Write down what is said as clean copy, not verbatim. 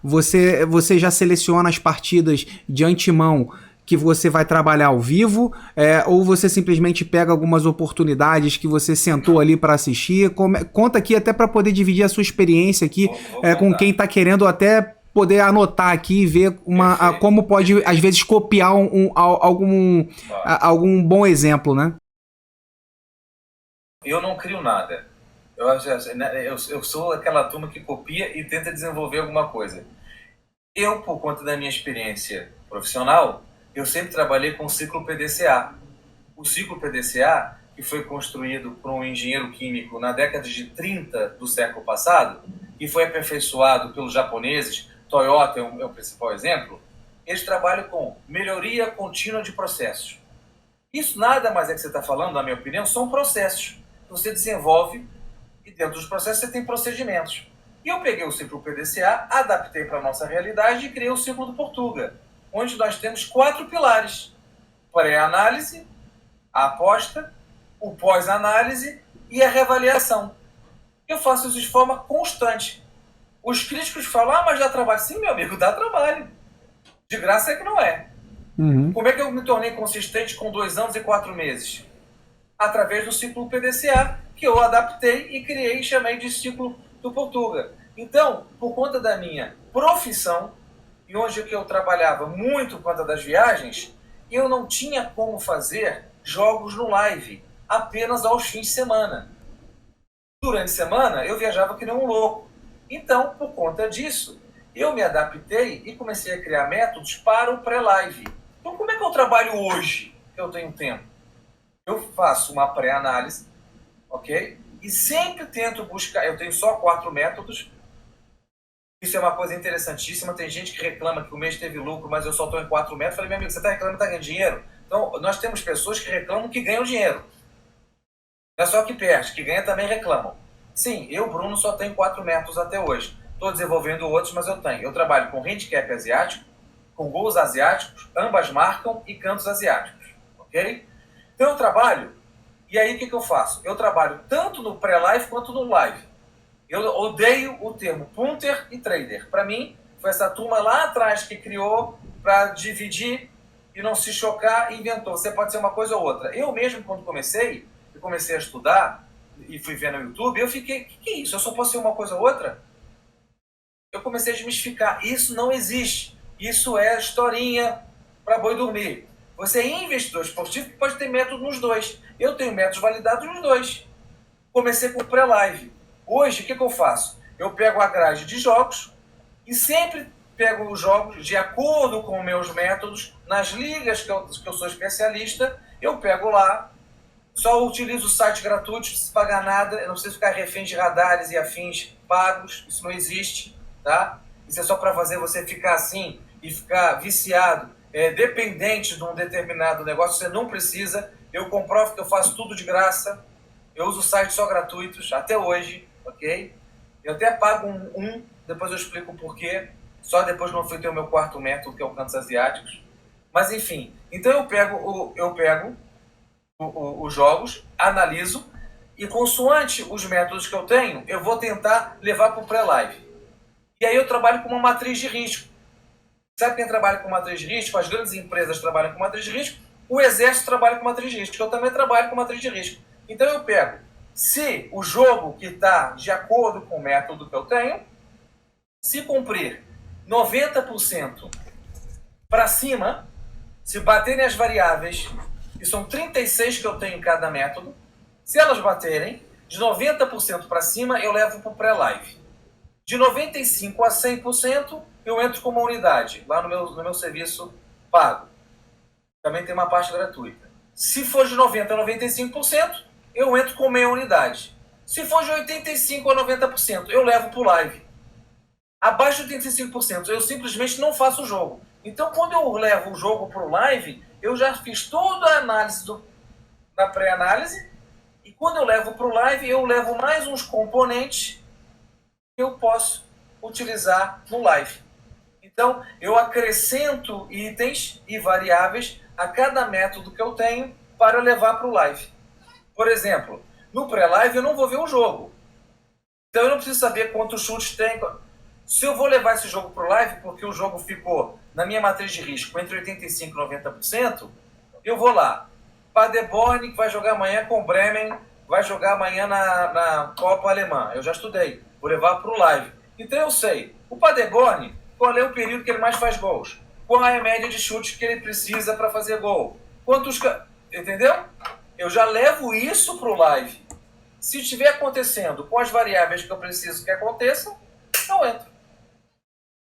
você já seleciona as partidas de antemão que você vai trabalhar ao vivo, ou você simplesmente pega algumas oportunidades que você sentou ali para assistir? Conta aqui até para poder dividir a sua experiência aqui Vou com quem contar. está querendo até poder anotar aqui e ver Perfeito, como pode, às perfeito. vezes, copiar Ó, algum bom exemplo, né? eu não crio nada. Eu sou aquela turma que copia e tenta desenvolver alguma coisa. Eu, por conta da minha experiência profissional, eu sempre trabalhei com o ciclo PDCA. O ciclo PDCA, que foi construído por um engenheiro químico na década de 30 do século passado, e foi aperfeiçoado pelos japoneses, Toyota é o principal exemplo, eles trabalham com melhoria contínua de processos. Isso nada mais é que você está falando, na minha opinião, são processos que você desenvolve e dentro dos processos você tem procedimentos. E eu peguei o ciclo PDCA, adaptei para a nossa realidade e criei o ciclo do Portuga, onde nós temos 4 pilares: pré-análise, a aposta, o pós-análise e a reavaliação. Eu faço isso de forma constante. Os críticos falam, mas dá trabalho. Sim, meu amigo, dá trabalho. De graça é que não é. Uhum. Como é que eu me tornei consistente com 2 anos e 4 meses? Através do ciclo PDCA, que eu adaptei e criei e chamei de ciclo do Portuga. Então, por conta da minha profissão, e onde eu trabalhava muito por conta das viagens, eu não tinha como fazer jogos no live, apenas aos fins de semana. Durante a semana, eu viajava que nem um louco. Então, por conta disso, eu me adaptei e comecei a criar métodos para o pré-live. Então, como é que eu trabalho hoje, que eu tenho tempo? Eu faço uma pré-análise, ok? E sempre tento buscar, eu tenho só 4 métodos. Isso é uma coisa interessantíssima. Tem gente que reclama que o mês teve lucro, mas eu só estou em 4 métodos. Eu falei, meu amigo, você está reclamando que está ganhando dinheiro? Então, nós temos pessoas que reclamam que ganham dinheiro. Não é só que perde, que ganha também reclamam. Sim, eu, Bruno, só tenho 4 métodos até hoje. Estou desenvolvendo outros, mas eu tenho. Eu trabalho com handicap asiático, com gols asiáticos, ambas marcam e cantos asiáticos, ok? Então eu trabalho, e aí o que eu faço? Eu trabalho tanto no pré-live quanto no live. Eu odeio o termo punter e trader. Para mim, foi essa turma lá atrás que criou para dividir e não se chocar e inventou. Você pode ser uma coisa ou outra. Eu mesmo, quando comecei a estudar e fui ver no YouTube, eu fiquei, o que é isso? Eu só posso ser uma coisa ou outra? Eu comecei a desmistificar. Isso não existe. Isso é historinha para boi dormir. Você é investidor esportivo que pode ter método nos dois. Eu tenho métodos validados nos dois. Comecei com pré-live. Hoje, o que eu faço? Eu pego a grade de jogos e sempre pego os jogos de acordo com meus métodos. Nas ligas que eu sou especialista, eu pego lá, só utilizo o site gratuito, não preciso pagar nada, eu não preciso ficar refém de radares e afins pagos, isso não existe, tá? Isso é só para fazer você ficar assim e ficar viciado, dependente de um determinado negócio, você não precisa. Eu comprovo que eu faço tudo de graça, eu uso sites só gratuitos, até hoje, ok? Eu até pago depois eu explico o porquê, só depois que eu fui ter o meu quarto método, que é o Cantos Asiáticos. Mas enfim, então eu pego os jogos, analiso e consoante os métodos que eu tenho, eu vou tentar levar para o pré-live. E aí eu trabalho com uma matriz de risco. Sabe quem trabalha com matriz de risco? As grandes empresas trabalham com matriz de risco, o exército trabalha com matriz de risco, eu também trabalho com matriz de risco. Então eu pego, se o jogo que está de acordo com o método que eu tenho, se cumprir 90% para cima, se baterem as variáveis, que são 36 que eu tenho em cada método, se elas baterem, de 90% para cima, eu levo para o pré-live. De 95% a 100%, eu entro com uma unidade, lá no meu serviço pago. Também tem uma parte gratuita. Se for de 90% a 95%, eu entro com meia unidade. Se for de 85% a 90%, eu levo para o live. Abaixo de 85%, eu simplesmente não faço o jogo. Então, quando eu levo o jogo para o live, eu já fiz toda a análise da pré-análise, e quando eu levo para o live, eu levo mais uns componentes que eu posso utilizar no live. Então, eu acrescento itens e variáveis a cada método que eu tenho para levar para o live. Por exemplo, no pré-live eu não vou ver o jogo. Então eu não preciso saber quantos chutes tem. Se eu vou levar esse jogo para o live, porque o jogo ficou, na minha matriz de risco, entre 85% e 90%, eu vou lá. Paderborn, que vai jogar amanhã com o Bremen, vai jogar amanhã na Copa Alemã. Eu já estudei, vou levar para o live. Então eu sei, o Paderborn, qual é o período que ele mais faz gols? Qual é a média de chutes que ele precisa para fazer gol? Quantos... Entendeu? Eu já levo isso para o live. Se estiver acontecendo com as variáveis que eu preciso que aconteçam, eu entro.